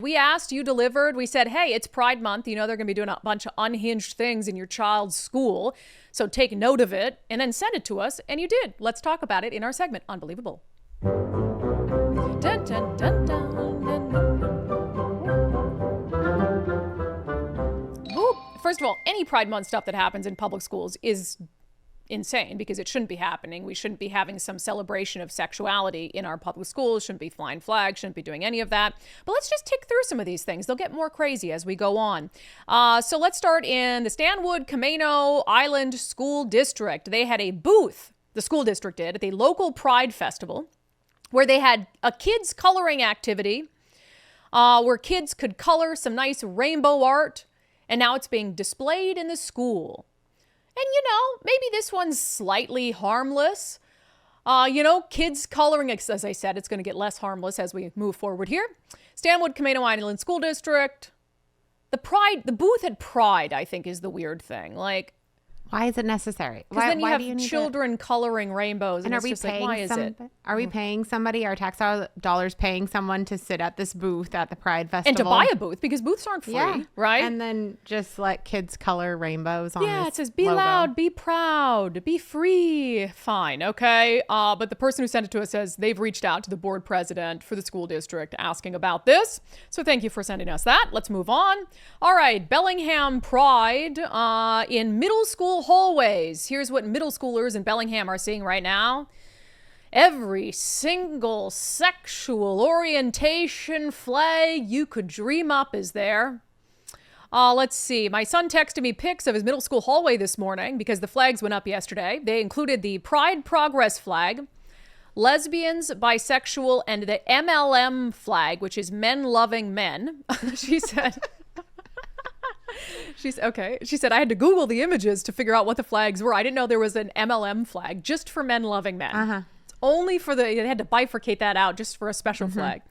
We asked, you delivered. We said, hey, it's Pride Month. You know, they're going to be doing a bunch of unhinged things in your child's school. So take note of it and then send it to us. And you did. Let's talk about it in our segment, Unbelievable. Dun, dun, dun, dun, dun, dun, dun. First of all, any Pride Month stuff that happens in public schools is insane because it shouldn't be happening. We shouldn't be having some celebration of sexuality in our public schools, shouldn't be flying flags, shouldn't be doing any of that. But let's just tick through some of these things. They'll get more crazy as we go on. So let's start in the Stanwood Camano Island School District. They had a booth, the school district did, at the local Pride Festival where they had a kids coloring activity where kids could color some nice rainbow art, and now it's being displayed in the school. And, you know, maybe this one's slightly harmless. Kids coloring, as I said, it's going to get less harmless as we move forward here. Stanwood Camano Island School District. The booth at Pride, I think, is the weird thing. Like, why is it necessary? Because then you have children coloring rainbows. And are it's we just paying like, why is it? Are we paying somebody, our tax dollars paying someone to sit at this booth at the Pride Festival? And to buy a booth, because booths aren't free, right? And then just let kids color rainbows on this it says, be logo. loud, be proud, be free. Fine, okay. But the person who sent it to us says they've reached out to the board president for the school district asking about this. So thank you for sending us that. Let's move on. All right, Bellingham Pride in middle school hallways. Here's what middle schoolers in Bellingham are seeing right now. Every single sexual orientation flag you could dream up is there. Let's see. My son texted me pics of his middle school hallway this morning because the flags went up yesterday. They included the Pride Progress flag, lesbians, bisexual, and the MLM flag, which is men loving men. She said... She said, I had to Google the images to figure out what the flags were. I didn't know there was an MLM flag just for men loving men. It's only for they had to bifurcate that out just for a special flag.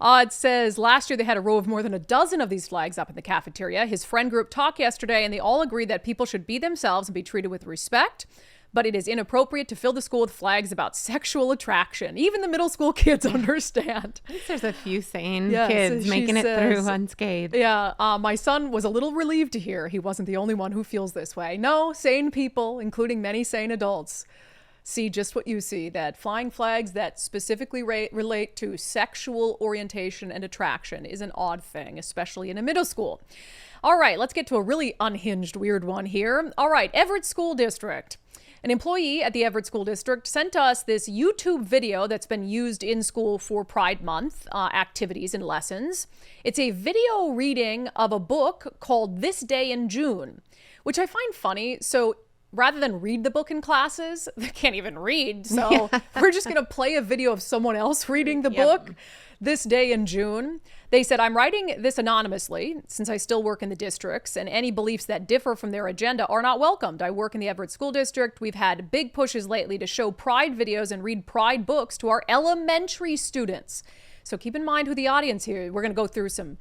It says last year they had a row of more than a dozen of these flags up in the cafeteria. His friend group talked yesterday and they all agreed that people should be themselves and be treated with respect. But it is inappropriate to fill the school with flags about sexual attraction. Even the middle school kids understand. At least there's a few sane kids making it through unscathed. Yeah, my son was a little relieved to hear he wasn't the only one who feels this way. No, sane people, including many sane adults, see just what you see, that flying flags that specifically relate to sexual orientation and attraction is an odd thing, especially in a middle school. All right, let's get to a really unhinged, weird one here. All right, Everett School District. An employee at the Everett School District sent us this YouTube video that's been used in school for Pride Month activities and lessons. It's a video reading of a book called This Day in June, which I find funny. So rather than read the book in classes, they can't even read. So we're just going to play a video of someone else reading the book. This Day in June. They said, I'm writing this anonymously since I still work in the districts and any beliefs that differ from their agenda are not welcomed. I work in the Everett School District. We've had big pushes lately to show Pride videos and read Pride books to our elementary students. So keep in mind who the audience here. We're going to go through some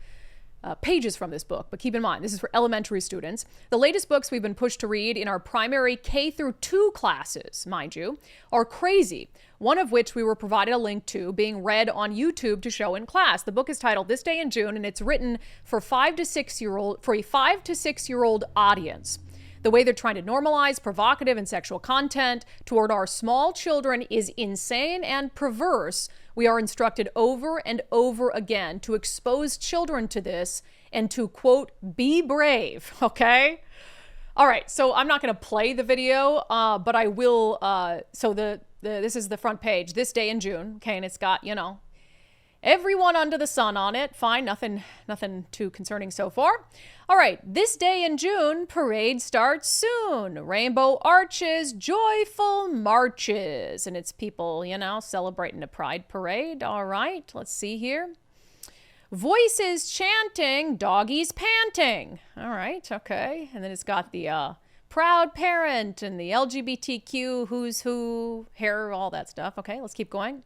pages from this book, but keep in mind, this is for elementary students. The latest books we've been pushed to read in our primary K through 2 classes, mind you, are crazy. One of which we were provided a link to being read on YouTube to show in class. The book is titled This Day in June, and it's written for a 5 to 6 year old audience. The way they're trying to normalize provocative and sexual content toward our small children is insane and perverse. We are instructed over and over again to expose children to this and to, quote, be brave, okay? All right, so I'm not going to play the video, but I will. This is the front page, This Day in June, okay, and it's got, everyone under the sun on it. Fine, nothing too concerning so far. All right, This Day in June, parade starts soon. Rainbow arches, joyful marches. And it's people, celebrating a pride parade. All right, let's see here. Voices chanting, doggies panting. All right, okay. And then it's got the proud parent and the LGBTQ, who's who, hair, all that stuff. Okay, let's keep going.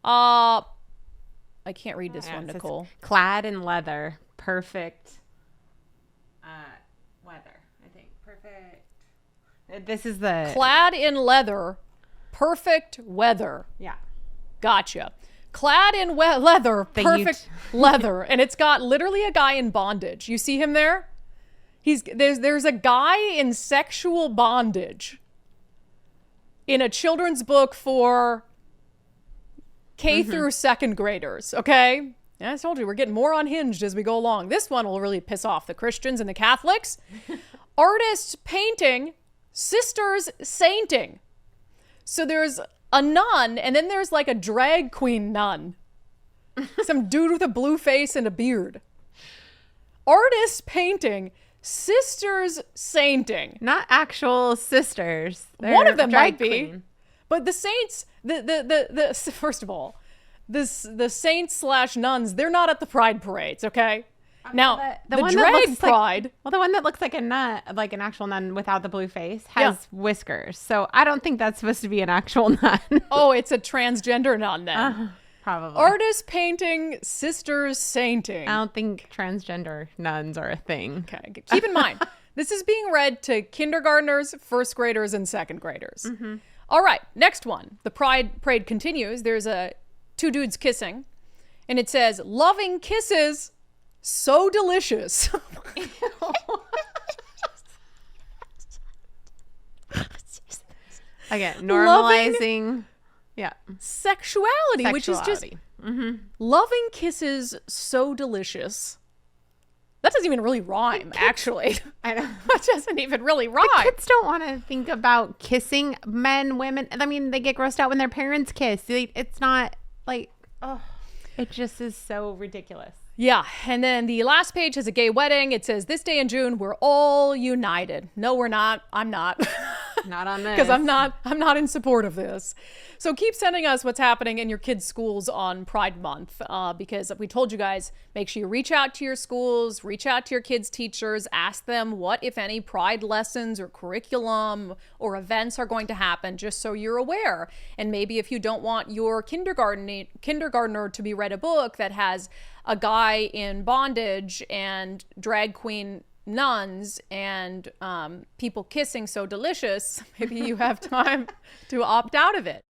I can't read this one, Nicole. Clad in leather. Perfect weather, I think. Perfect. This is the... Clad in leather. Perfect weather. Yeah. Gotcha. clad in leather, The perfect leather, and it's got literally a guy in bondage. You see him there? There's a guy in sexual bondage in a children's book for K through second graders, okay? Yeah, I told you, we're getting more unhinged as we go along. This one will really piss off the Christians and the Catholics. Artists painting, sisters sainting. So there's a nun, and then there's like a drag queen nun. Some dude with a blue face and a beard. Artists painting, sisters sainting. Not actual sisters. One of them drag might be. queen. But the saints, the first of all, the saints / nuns, they're not at the pride parades, okay? Now, the one that drag looks pride. Well, the one that looks like a nun, like an actual nun without the blue face, has whiskers. So I don't think that's supposed to be an actual nun. Oh, it's a transgender nun then. Probably. Artists painting, sisters sainting. I don't think transgender nuns are a thing. Okay, keep in mind, this is being read to kindergartners, first graders, and second graders. All right, next one. The pride parade continues. There's two dudes kissing, and it says, "Loving kisses, so delicious." Again, normalizing. Yeah. Sexuality, which is just loving kisses, so delicious. That doesn't even really rhyme, actually. I know. That doesn't even really rhyme. Kids don't want to think about kissing men, women. I mean, they get grossed out when their parents kiss. It's not like, it just is so ridiculous. Yeah, and then the last page has a gay wedding. It says, "This day in June, we're all united." No, we're not. I'm not. Not on this. Because I'm not in support of this. So keep sending us what's happening in your kids' schools on Pride Month, because we told you guys, make sure you reach out to your schools, reach out to your kids' teachers, ask them what, if any, Pride lessons or curriculum or events are going to happen, just so you're aware. And maybe if you don't want your kindergartner to be read a book that has a guy in bondage and drag queen nuns and people kissing so delicious, maybe you have time to opt out of it.